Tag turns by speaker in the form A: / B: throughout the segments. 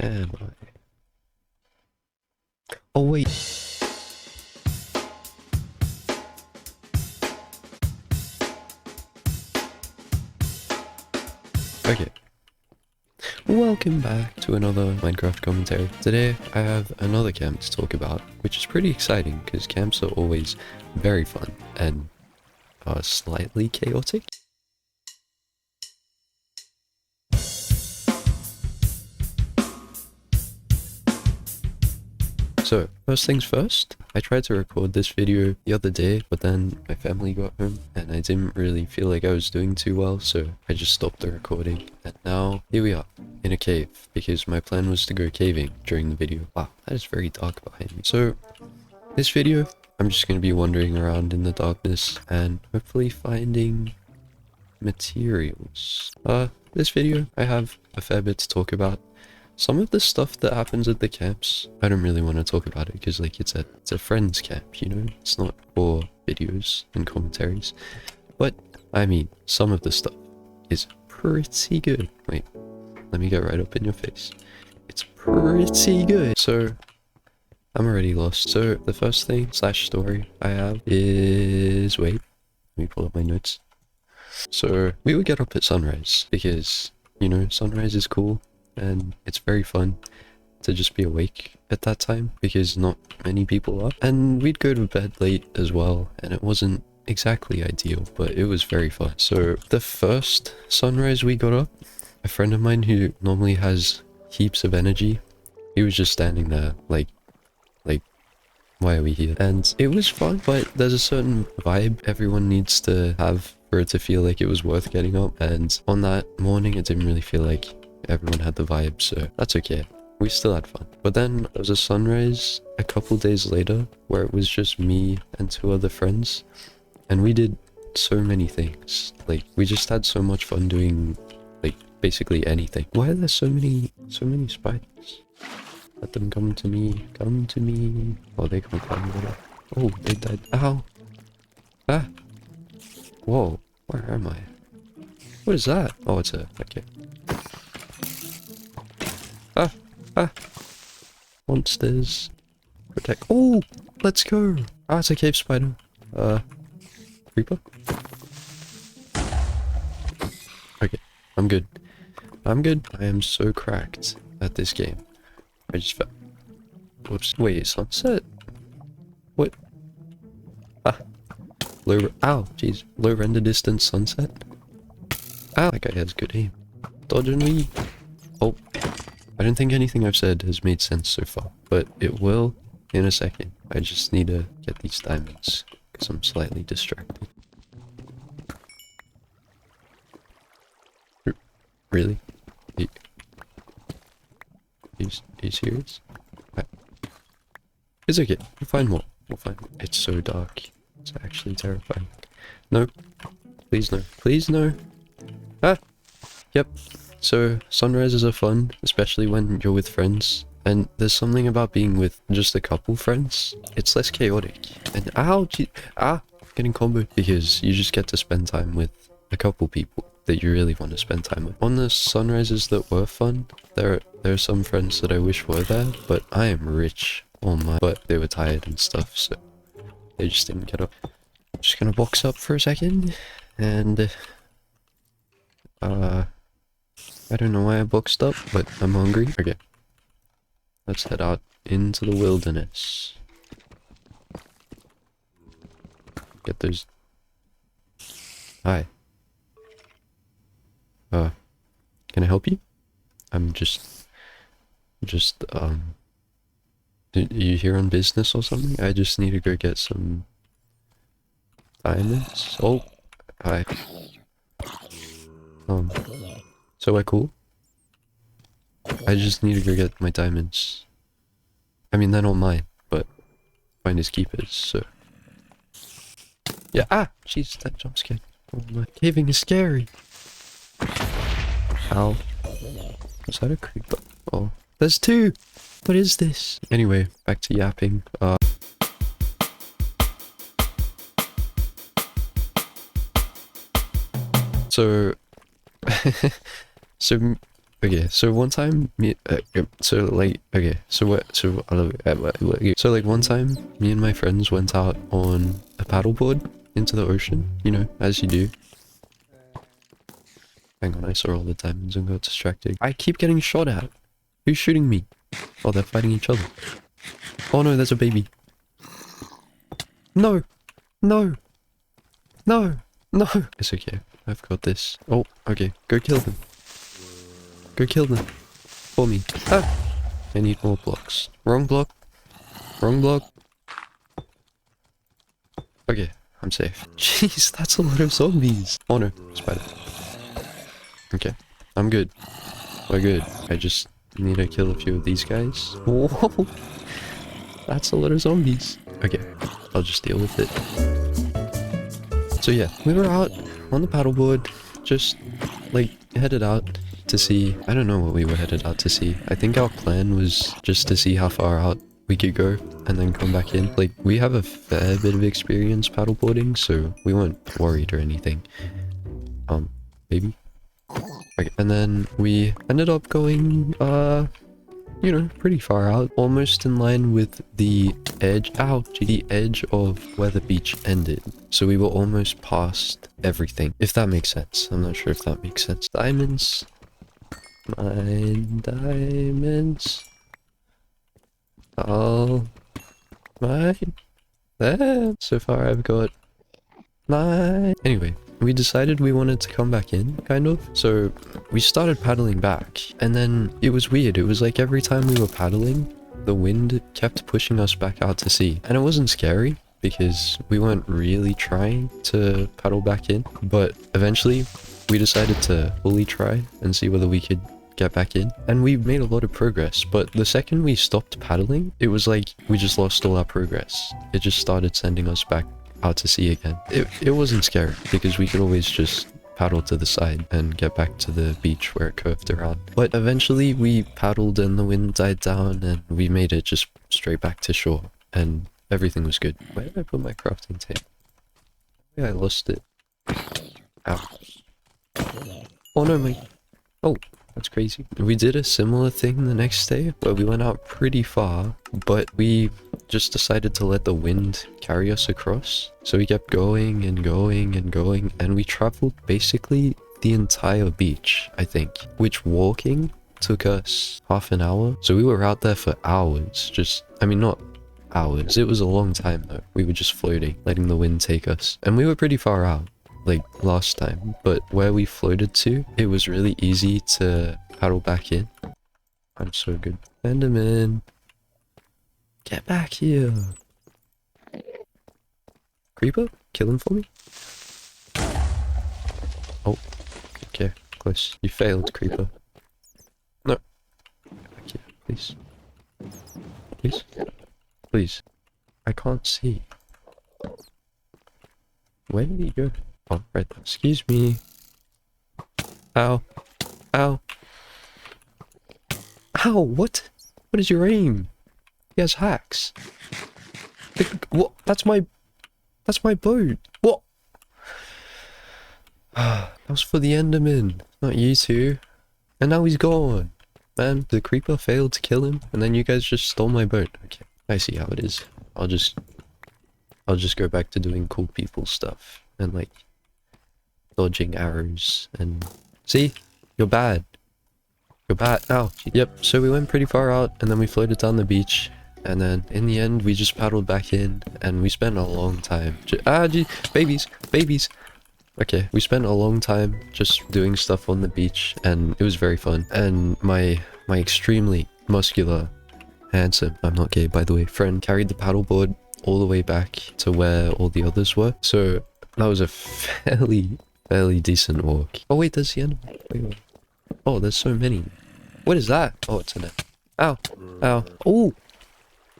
A: am I? Oh wait. Okay. Welcome back to another Minecraft commentary. Today I have another camp to talk about, which is pretty exciting because camps are always very fun and slightly chaotic. So, first things first, I tried to record this video the other day, but then my family got home and I didn't really feel like I was doing too well, so I just stopped the recording. And now, here we are, in a cave, because my plan was to go caving during the video. Wow, that is very dark behind me. So, this video, I'm just going to be wandering around in the darkness and hopefully finding materials. This video, I have a fair bit to talk about. Some of the stuff that happens at the camps, I don't really want to talk about it because like it's a friend's camp, you know? It's not for videos and commentaries. But, I mean, some of the stuff is pretty good. Wait, let me get right up in your face. It's pretty good. So, I'm already lost. So, the first thing / story I have is... Wait, let me pull up my notes. So, we would get up at sunrise because, you know, sunrise is cool. And it's very fun to just be awake at that time because not many people are. And we'd go to bed late as well, and it wasn't exactly ideal, but it was very fun. So the first sunrise we got up, a friend of mine who normally has heaps of energy, he was just standing there like, why are we here? And it was fun, but there's a certain vibe everyone needs to have for it to feel like it was worth getting up. And on that morning, it didn't really feel like everyone had the vibe, so that's okay. We still had fun. But then there was a sunrise a couple days later where it was just me and 2 other friends, and we did so many things. Like, we just had so much fun doing, like, basically anything. Why are there so many spiders? Let them come to me, come to me. Oh, they can't climb over. Oh, they died. Ow! Ah! Whoa, where am I? What is that? Oh, it's a... okay. Ah! Monsters. Protect. Oh! Let's go! Ah, it's a cave spider. Creeper? Okay, I'm good. I'm good. I am so cracked at this game. I just fell. Whoops. Wait, sunset? What? Ah. Ow, jeez. Low render distance sunset? Ow! That guy has good aim. Dodge and weave. Oh. I don't think anything I've said has made sense so far, but it will in a second. I just need to get these diamonds, because I'm slightly distracted. Really? Are you serious? It's okay, we'll find more. We'll find more. It's so dark. It's actually terrifying. No. Please no. Please no. Ah! Yep. So, sunrises are fun, especially when you're with friends. And there's something about being with just a couple friends. It's less chaotic. And ow, getting comboed. Because you just get to spend time with a couple people that you really want to spend time with. On the sunrises that were fun, there are some friends that I wish were there, but I am rich on my... But they were tired and stuff, so they just didn't get up. I'm just gonna box up for a second, and... I don't know why I boxed up, but I'm hungry. Okay. Let's head out into the wilderness. Get those... Hi. Can I help you? I'm just, are you here on business or something? I just need to go get some diamonds. Oh, hi. So we're cool? I just need to go get my diamonds. I mean, they're not mine, but mine is keepers, so... Yeah, jeez, that jump scared. Oh my, caving is scary. Ow. Was that a creeper? Oh, there's 2! What is this? Anyway, back to yapping. So... So, Okay, so one time so like okay, so what so so like one time me and my friends went out on a paddleboard into the ocean, you know, as you do. Hang on, I saw all the diamonds and got distracted. I keep getting shot at. Who's shooting me? Oh, they're fighting each other. Oh no, there's a baby. No! No! No! No! It's okay. I've got this. Oh, okay. Go kill them. Go kill them. For me. Ah! I need more blocks. Wrong block. Wrong block. Okay, I'm safe. Jeez, that's a lot of zombies. Oh no, spider. Okay, I'm good. We're good. I just need to kill a few of these guys. Whoa! That's a lot of zombies. Okay, I'll just deal with it. So yeah, we were out on the paddleboard, just like headed out to see. I don't know what we were headed out to see. I think our plan was just to see how far out we could go and then come back in. Like, we have a fair bit of experience paddleboarding, so we weren't worried or anything. Maybe. Okay, and then we ended up going, you know, pretty far out, almost in line with the edge, the edge of where the beach ended. So we were almost past everything, if that makes sense. I'm not sure if that makes sense. Diamonds. Mine diamonds. All mine. There. So far I've got 9. Anyway. We decided we wanted to come back in, kind of. So we started paddling back, and then it was weird. It was like every time we were paddling, the wind kept pushing us back out to sea. And it wasn't scary because we weren't really trying to paddle back in. But eventually we decided to fully try and see whether we could get back in. And we made a lot of progress. But the second we stopped paddling, it was like we just lost all our progress. It just started sending us back out to sea again. It wasn't scary because we could always just paddle to the side and get back to the beach where it curved around. But eventually we paddled and the wind died down and we made it just straight back to shore and everything was good. Where did I put my crafting table? Yeah, I lost it. Ow. Oh no, my... Oh, that's crazy. We did a similar thing the next day where we went out pretty far, but we just decided to let the wind carry us across. So we kept going and going and going, and we traveled basically the entire beach, I think, which walking took us half an hour. So we were out there for hours, just, I mean, not hours. It was a long time though. We were just floating, letting the wind take us. And we were pretty far out, like last time, but where we floated to, it was really easy to paddle back in. I'm so good. Enderman. Get back here. Creeper? Kill him for me? Oh. Okay, close. You failed, Creeper. No. Get back here, please. Please? Please. I can't see. Where did he go? Oh, right there. Excuse me. Ow. Ow. Ow, what? What is your aim? He has hacks. What? That's my boat. What? That was for the Enderman, not you two. And now he's gone. Man, the creeper failed to kill him, and then you guys just stole my boat. Okay, I see how it is. I'll just go back to doing cool people stuff and like dodging arrows and see, you're bad. You're bad. Ow. Yep. So we went pretty far out, and then we floated down the beach. And then in the end, we just paddled back in, and we spent a long time. Babies, babies. Okay, we spent a long time just doing stuff on the beach, and it was very fun. And my extremely muscular, handsome, I'm not gay by the way, friend carried the paddleboard all the way back to where all the others were. So that was a fairly decent walk. Oh wait, there's the end. Wait. Oh, there's so many. What is that? Oh, it's an end. Ow. Ow. Oh.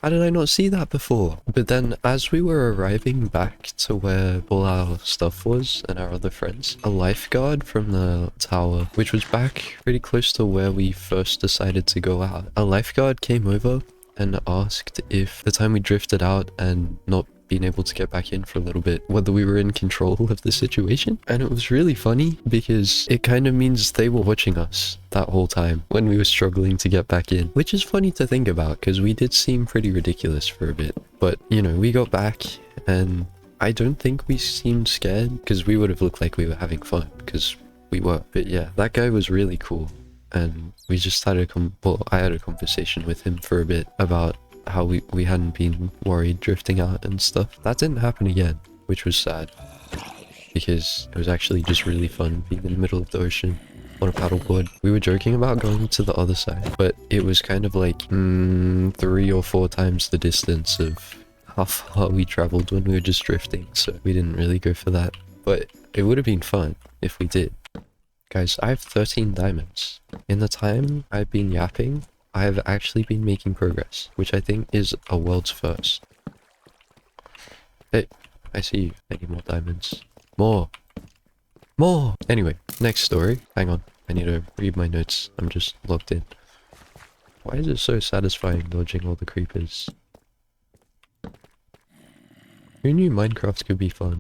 A: How did I not see that before? But then as we were arriving back to where all our stuff was and our other friends, a lifeguard from the tower, which was back pretty close to where we first decided to go out, a lifeguard came over and asked if the time we drifted out and not being able to get back in for a little bit, whether we were in control of the situation. And it was really funny because it kind of means they were watching us that whole time when we were struggling to get back in, which is funny to think about because we did seem pretty ridiculous for a bit. But, you know, we got back and I don't think we seemed scared because we would have looked like we were having fun because we were. But yeah, that guy was really cool. And we just had I had a conversation with him for a bit about how we hadn't been worried drifting out and stuff. That didn't happen again, which was sad because it was actually just really fun being in the middle of the ocean on a paddleboard. We were joking about going to the other side, but it was kind of like 3 or 4 times the distance of how far we traveled when we were just drifting, so we didn't really go for that. But it would have been fun if we did. Guys, I have 13 diamonds. In the time I've been yapping, I have actually been making progress, which I think is a world's first. Hey, I see you. I need more diamonds. More! More! Anyway, next story. Hang on, I need to read my notes. I'm just logged in. Why is it so satisfying dodging all the creepers? Who knew Minecraft could be fun?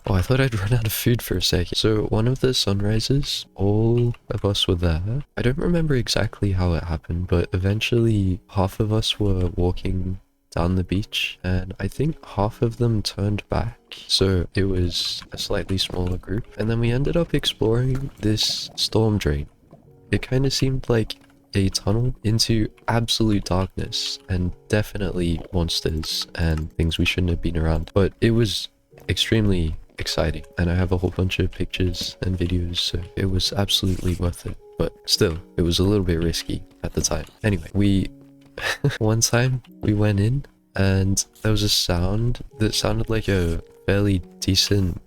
A: Oh, I thought I'd run out of food for a second. So one of the sunrises, all of us were there. I don't remember exactly how it happened, but eventually half of us were walking down the beach and I think half of them turned back. So it was a slightly smaller group. And then we ended up exploring this storm drain. It kind of seemed like a tunnel into absolute darkness and definitely monsters and things we shouldn't have been around. But it was extremely exciting and I have a whole bunch of pictures and videos, so it was absolutely worth it. But still, it was a little bit risky at the time. Anyway, one time we went in and there was a sound that sounded like a fairly decent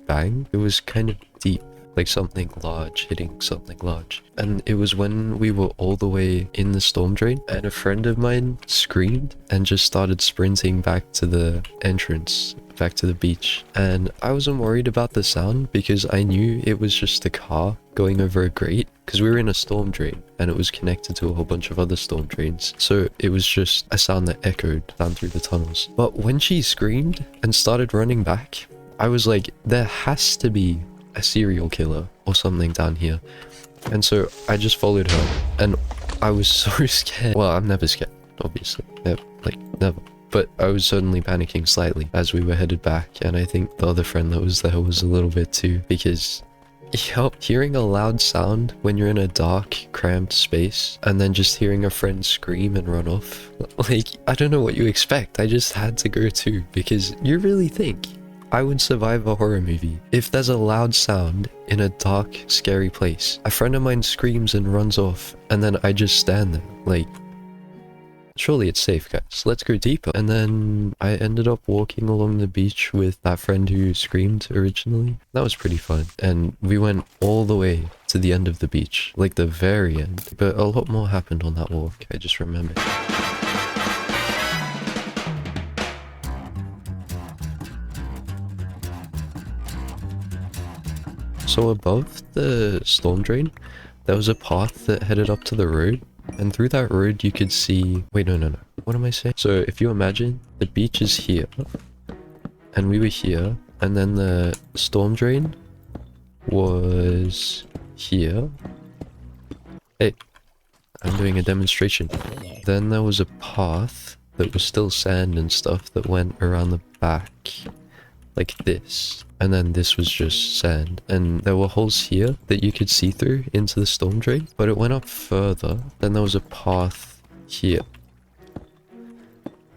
A: bang. It was kind of deep, like something large hitting something large. And it was when we were all the way in the storm drain and a friend of mine screamed and just started sprinting back to the entrance, back to the beach. And I wasn't worried about the sound because I knew it was just a car going over a grate because we were in a storm drain and it was connected to a whole bunch of other storm drains. So it was just a sound that echoed down through the tunnels. But when she screamed and started running back, I was like, there has to be a serial killer or something down here. And so I just followed her and I was so scared. Well, I'm never scared, obviously. Like, never. But I was certainly panicking slightly as we were headed back, and I think the other friend that was there was a little bit too, because hearing a loud sound when you're in a dark, cramped space, and then just hearing a friend scream and run off, like, I don't know what you expect. I just had to go too, because you really think I would survive a horror movie if there's a loud sound in a dark, scary place. A friend of mine screams and runs off, and then I just stand there, like, surely it's safe, guys. Let's go deeper. And then I ended up walking along the beach with that friend who screamed originally. That was pretty fun. And we went all the way to the end of the beach, like the very end. But a lot more happened on that walk, I just remembered. So above the storm drain, there was a path that headed up to the road. And through that road you could see... Wait, no. What am I saying? So if you imagine, the beach is here. And we were here. And then the storm drain was here. Hey, I'm doing a demonstration. Then there was a path that was still sand and stuff that went around the back. Like this. And then this was just sand. And there were holes here that you could see through into the storm drain. But it went up further. Then there was a path here.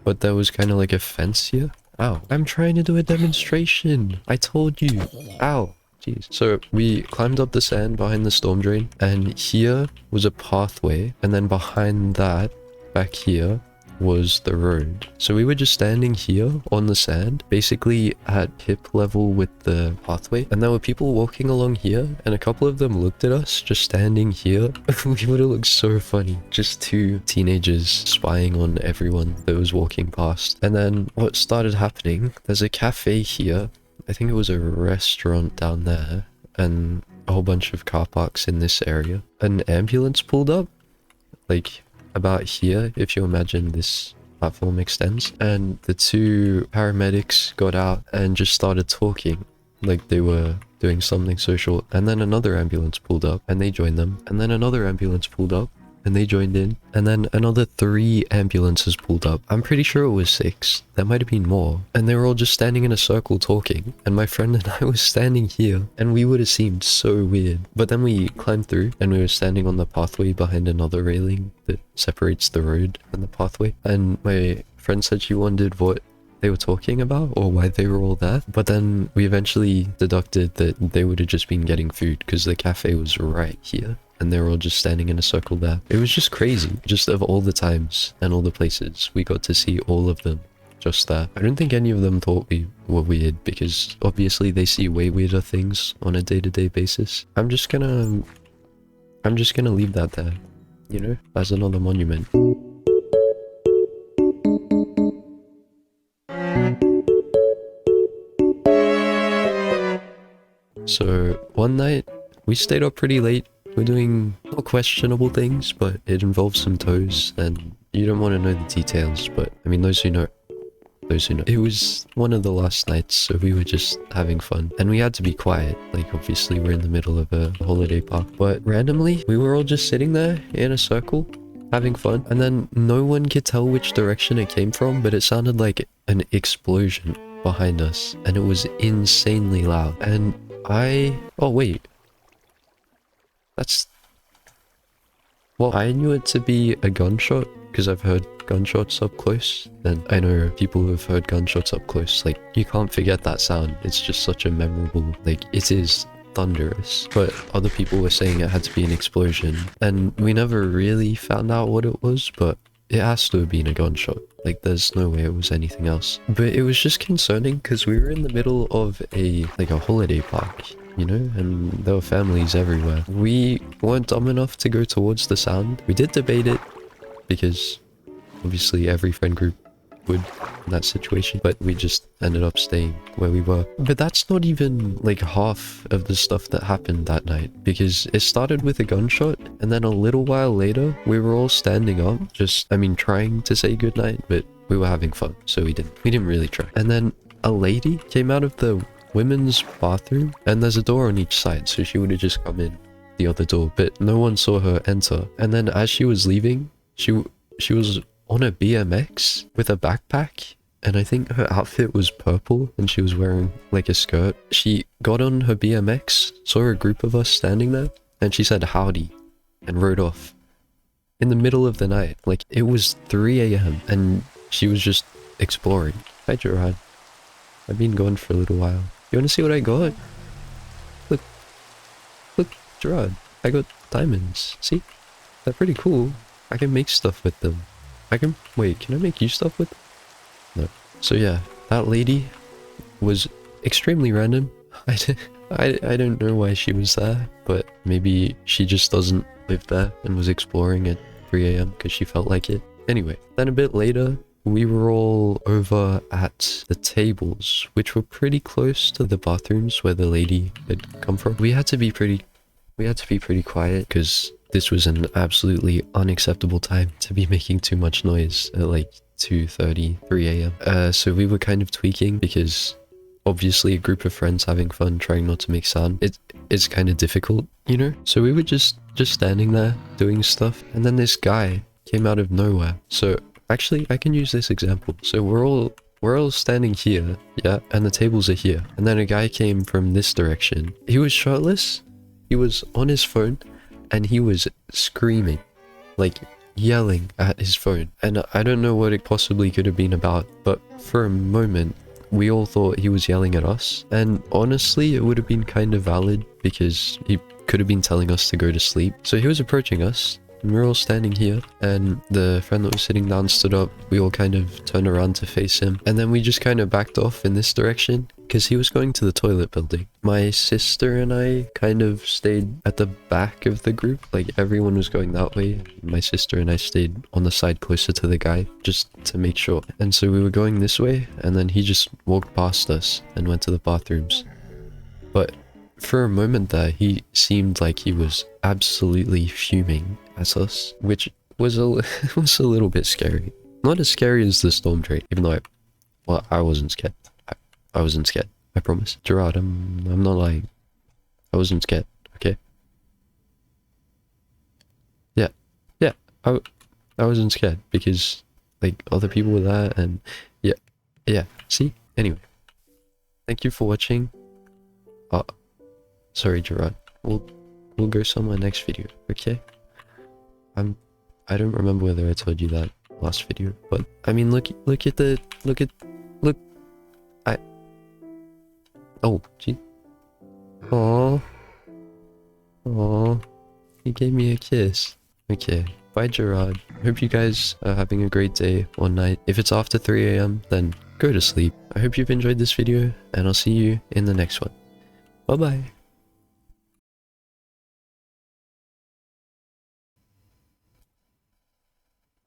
A: But there was kind of like a fence here. Ow. I'm trying to do a demonstration. I told you. Ow. Jeez. So we climbed up the sand behind the storm drain. And here was a pathway. And then behind that, back here, was the road. So we were just standing here on the sand, basically at hip level with the pathway. And there were people walking along here, and a couple of them looked at us just standing here. We would have looked so funny. Just two teenagers spying on everyone that was walking past. And then what started happening, there's a cafe here. I think it was a restaurant down there, and a whole bunch of car parks in this area. An ambulance pulled up, like about here, if you imagine this platform extends, and the two paramedics got out and just started talking like they were doing something social. And then another ambulance pulled up and they joined them, and then another ambulance pulled up and they joined in, and then another 3 ambulances pulled up. I'm pretty sure it was 6. There might have been more. And they were all just standing in a circle talking, and my friend and I was standing here, and we would have seemed so weird. But then we climbed through and we were standing on the pathway behind another railing that separates the road and the pathway, and my friend said she wondered what they were talking about or why they were all there. But then we eventually deducted that they would have just been getting food because the cafe was right here, and they were all just standing in a circle there. It was just crazy. Just of all the times and all the places, we got to see all of them just there. I don't think any of them thought we were weird, because obviously they see way weirder things on a day-to-day basis. I'm just gonna leave that there, you know, as another monument. So one night we stayed up pretty late. We're doing not questionable things, but it involves some toes, and you don't want to know the details, but I mean, those who know. It was one of the last nights, so we were just having fun, and we had to be quiet. Like, obviously we're in the middle of a holiday park, but randomly we were all just sitting there in a circle having fun, and then no one could tell which direction it came from, but it sounded like an explosion behind us, and it was insanely loud. And oh wait, I knew it to be a gunshot because I've heard gunshots up close, and I know people who have heard gunshots up close. Like, you can't forget that sound. It's just such a memorable, like, it is thunderous. But other people were saying it had to be an explosion, and we never really found out what it was, but it has to have been a gunshot. Like, there's no way it was anything else. But it was just concerning because we were in the middle of a holiday park, you know, and there were families everywhere. We weren't dumb enough to go towards the sound. We did debate it because obviously every friend group would in that situation, but we just ended up staying where we were. But that's not even like half of the stuff that happened that night, because it started with a gunshot, and then a little while later we were all standing up, trying to say goodnight, but we were having fun, so we didn't really try. And then a lady came out of the women's bathroom, and there's a door on each side, so she would have just come in the other door, but no one saw her enter. And then as she was leaving, she was on a BMX with a backpack, and I think her outfit was purple, and she was wearing like a skirt. She got on her BMX, saw a group of us standing there, and she said howdy and rode off in the middle of the night. Like, it was 3 a.m. and she was just exploring. Hi Gerard, I've been gone for a little while. You want to see what I got? Look, Gerard, I got diamonds. See? They're pretty cool. I can make stuff with them. Wait, can I make you stuff with them? No. So yeah, that lady was extremely random. I don't know why she was there, but maybe she just doesn't live there and was exploring at 3 a.m. because she felt like it. Anyway, then a bit later, we were all over at the tables, which were pretty close to the bathrooms where the lady had come from. We had to be pretty quiet because this was an absolutely unacceptable time to be making too much noise at like 2:30, 3 a.m. So we were kind of tweaking because obviously a group of friends having fun, trying not to make sound, it's kind of difficult, you know? So we were just standing there doing stuff, and then this guy came out of nowhere. So actually, I can use this example. So we're all standing here, yeah, and the tables are here. And then a guy came from this direction. He was shirtless, he was on his phone, and he was screaming, like yelling at his phone. And I don't know what it possibly could have been about, but for a moment, we all thought he was yelling at us. And honestly, it would have been kind of valid because he could have been telling us to go to sleep. So he was approaching us, And we were all standing here, and the friend that was sitting down stood up. We all kind of turned around to face him, and then we just kind of backed off in this direction because he was going to the toilet building. My sister and I kind of stayed at the back of the group, like everyone was going that way. My sister and I stayed on the side closer to the guy just to make sure. And so we were going this way, and then he just walked past us and went to the bathrooms. But for a moment there, he seemed like he was absolutely fuming at us, which was was a little bit scary. Not as scary as the storm drain, even though I wasn't scared. I wasn't scared. I promise. Gerard, I'm not lying. I wasn't scared. Okay. Yeah, yeah. I wasn't scared because like other people were there, and yeah. See. Anyway, thank you for watching. Sorry, Gerard. We'll go somewhere next video. Okay. I don't remember whether I told you that last video, but I mean, look I. Oh, gee. Aww. Aww. He gave me a kiss. Okay. Bye, Gerard. Hope you guys are having a great day or night. If it's after 3 AM, then go to sleep. I hope you've enjoyed this video, and I'll see you in the next one. Bye-bye.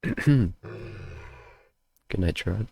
A: Good night, Gerard.